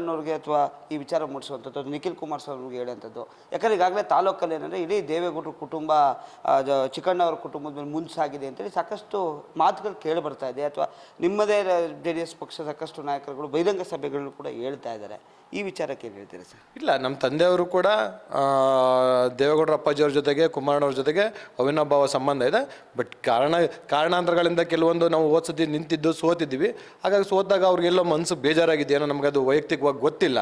ಅನ್ನೋರಿಗೆ ಅಥವಾ ಈ ವಿಚಾರ ಮೂಡಿಸುವಂಥದ್ದು ನಿಖಿಲ್ ಕುಮಾರಸ್ವಾಮಿಗೆ ಹೇಳುವಂಥದ್ದು. ಯಾಕಂದರೆ ಈಗಾಗಲೇ ತಾಲೂಕಲ್ಲಿ ಏನಂದರೆ ಇಡೀ ದೇವೇಗೌಡರ ಕುಟುಂಬ ಚಿಕ್ಕಣ್ಣ ಅವ್ರ ಕುಟುಂಬದ ಮೇಲೆ ಮುಂಸಾಗಿದೆ ಅಂತೇಳಿ ಸಾಕಷ್ಟು ಮಾತುಗಳು ಕೇಳಿ ಬರ್ತಾ ಇದೆ. ಅಥವಾ ನಿಮ್ಮದೇ JDS ಪಕ್ಷ ಸಾಕಷ್ಟು ನಾಯಕರುಗಳು ಬಹಿರಂಗ ಸಭೆಗಳನ್ನು ಕೂಡ ಹೇಳ್ತಾ ಇದ್ದಾರೆ. ಈ ವಿಚಾರಕ್ಕೆ ಏನು ಹೇಳ್ತೀರಾ ಸರ್? ಇಲ್ಲ, ನಮ್ಮ ತಂದೆಯವರು ಕೂಡ ದೇವೇಗೌಡರ ಅಪ್ಪಾಜಿಯವ್ರ ಜೊತೆಗೆ ಕುಮಾರಣ್ಣವ್ರ ಜೊತೆಗೆ ಅವಿನಾಭಾವ ಸಂಬಂಧ ಇದೆ. ಬಟ್ ಕಾರಣಾಂತರಗಳಿಂದ ಕೆಲವೊಂದು ನಾವು ಓದ್ಸತಿ ನಿಂತಿದ್ದು ಸೋತಿದ್ದೀವಿ. ಹಾಗಾಗಿ ಸೋತಾಗ ಅವ್ರಿಗೆಲ್ಲೋ ಮನಸ್ಸು ಬೇಜಾರಾಗಿದೆಯೇನೋ, ನಮಗೆ ಅದು ವೈಯಕ್ತಿಕವಾಗಿ ಗೊತ್ತಿಲ್ಲ.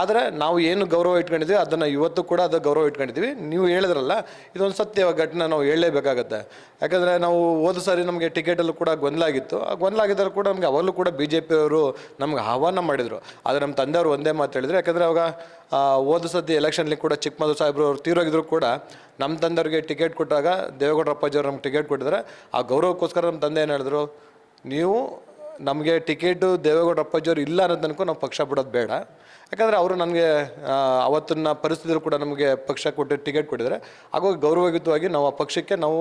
ಆದರೆ ನಾವು ಏನು ಗೌರವ ಇಟ್ಕೊಂಡಿದ್ದೀವಿ ಅದನ್ನು ಇವತ್ತು ಕೂಡ ಅದು ಗೌರವ ಇಟ್ಕೊಂಡಿದ್ದೀವಿ. ನೀವು ಹೇಳಿದ್ರಲ್ಲ, ಇದೊಂದು ಸತ್ಯ ಘಟನೆ, ನಾವು ಹೇಳಲೇಬೇಕಾಗತ್ತೆ. ಯಾಕಂದರೆ ನಾವು ಹೋದ ಸಾರಿ ನಮಗೆ ಟಿಕೆಟಲ್ಲೂ ಕೂಡ ಗೊಂದಲ ಆಗಿತ್ತು. ಆ ಗೊಂದಲ ಆಗಿದ್ದರೂ ಕೂಡ ನಮಗೆ ಅವಾಗಲೂ ಕೂಡ BJP ಅವರು ನಮ್ಗೆ ಆಹ್ವಾನ ಮಾಡಿದರು. ಆದರೆ ನಮ್ಮ ತಂದೆಯವರು ಒಂದೇ ಮಾತು ಹೇಳಿದ್ರು. ಯಾಕಂದರೆ ಅವಾಗ ಹೋದ ಸತಿ ಎಲೆಕ್ಷನ್ಲಿ ಕೂಡ ಚಿಕ್ಕಮದು ಸಾಹೇಬ್ರು ಅವ್ರು ತೀರೋಗಿದ್ರು ಕೂಡ ನಮ್ಮ ತಂದೆಯವ್ರಿಗೆ ಟಿಕೆಟ್ ಕೊಟ್ಟಾಗ ದೇವೇಗೌಡರ ಅಪ್ಪಾಜಿಯವ್ರು ನಮ್ಗೆ ಟಿಕೆಟ್ ಕೊಟ್ಟಿದ್ದಾರೆ. ಆ ಗೌರವಕ್ಕೋಸ್ಕರ ನಮ್ಮ ತಂದೆ ಏನು ಹೇಳಿದ್ರು, ನೀವು ನಮಗೆ ಟಿಕೆಟು ದೇವೇಗೌಡರ ಅಪ್ಪಾಜಿಯವ್ರು ಇಲ್ಲ ಅನ್ನೋ ತನಕ ನಾವು ಪಕ್ಷ ಬಿಡೋದು ಬೇಡ. ಯಾಕಂದರೆ ಅವರು ನನಗೆ ಅವತ್ತಿನ ಪರಿಸ್ಥಿತಿಯಲ್ಲಿ ಕೂಡ ನಮಗೆ ಪಕ್ಷ ಕೊಟ್ಟು ಟಿಕೆಟ್ ಕೊಟ್ಟಿದ್ದಾರೆ. ಹಾಗಾಗಿ ಗೌರವಯುತವಾಗಿ ನಾವು ಆ ಪಕ್ಷಕ್ಕೆ ನಾವು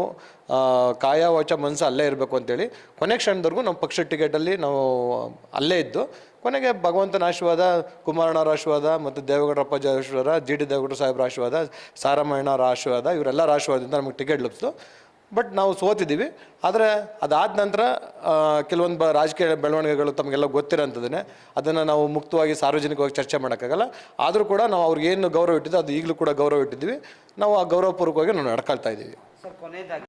ಕಾಯ ವಾಚ ಮನಸ್ಸು ಅಲ್ಲೇ ಇರಬೇಕು ಅಂತೇಳಿ ಕೊನೆ ಕ್ಷಣದವರೆಗೂ ನಮ್ಮ ಪಕ್ಷದ ಟಿಕೆಟಲ್ಲಿ ನಾವು ಅಲ್ಲೇ ಇದ್ದು, ಕೊನೆಗೆ ಭಗವಂತನ ಆಶೀರ್ವಾದ, ಕುಮಾರಣ್ಣವ್ರ ಆಶೀರ್ವಾದ ಮತ್ತು ದೇವೇಗೌಡರ ಅಪ್ಪಾಜಿ ಆಶೀರ್ವಾದ, GD ದೇವೇಗೌಡರ ಸಾಹೇಬ್ರ ಆಶೀರ್ವಾದ, ಸಾರಮ್ಮಣ್ಣವ್ರ ಆಶೀರ್ವಾದ, ಇವರೆಲ್ಲರ ಆಶೀರ್ವಾದದಿಂದ ನಮಗೆ ಟಿಕೆಟ್ ಲಭಿಸ್ತು. ಬಟ್ ನಾವು ಸೋತಿದ್ದೀವಿ. ಆದರೆ ಅದಾದ ನಂತರ ಕೆಲವೊಂದು ರಾಜಕೀಯ ಬೆಳವಣಿಗೆಗಳು ತಮಗೆಲ್ಲ ಗೊತ್ತಿರೋಂಥದ್ದನ್ನೇ, ಅದನ್ನು ನಾವು ಮುಕ್ತವಾಗಿ ಸಾರ್ವಜನಿಕವಾಗಿ ಚರ್ಚೆ ಮಾಡೋಕ್ಕಾಗಲ್ಲ. ಆದರೂ ಕೂಡ ನಾವು ಅವ್ರಿಗೆ ಏನು ಗೌರವ ಇಟ್ಟಿದ್ದು ಅದು ಈಗಲೂ ಕೂಡ ಗೌರವ ಇಟ್ಟಿದ್ದೀವಿ. ನಾವು ಆ ಗೌರವಪೂರ್ವಕವಾಗಿ ನಾವು ನಡ್ಕೊಳ್ತಾ ಇದ್ದೀವಿ. ಸರ್, ಕೊನೆಯದಾಗಿ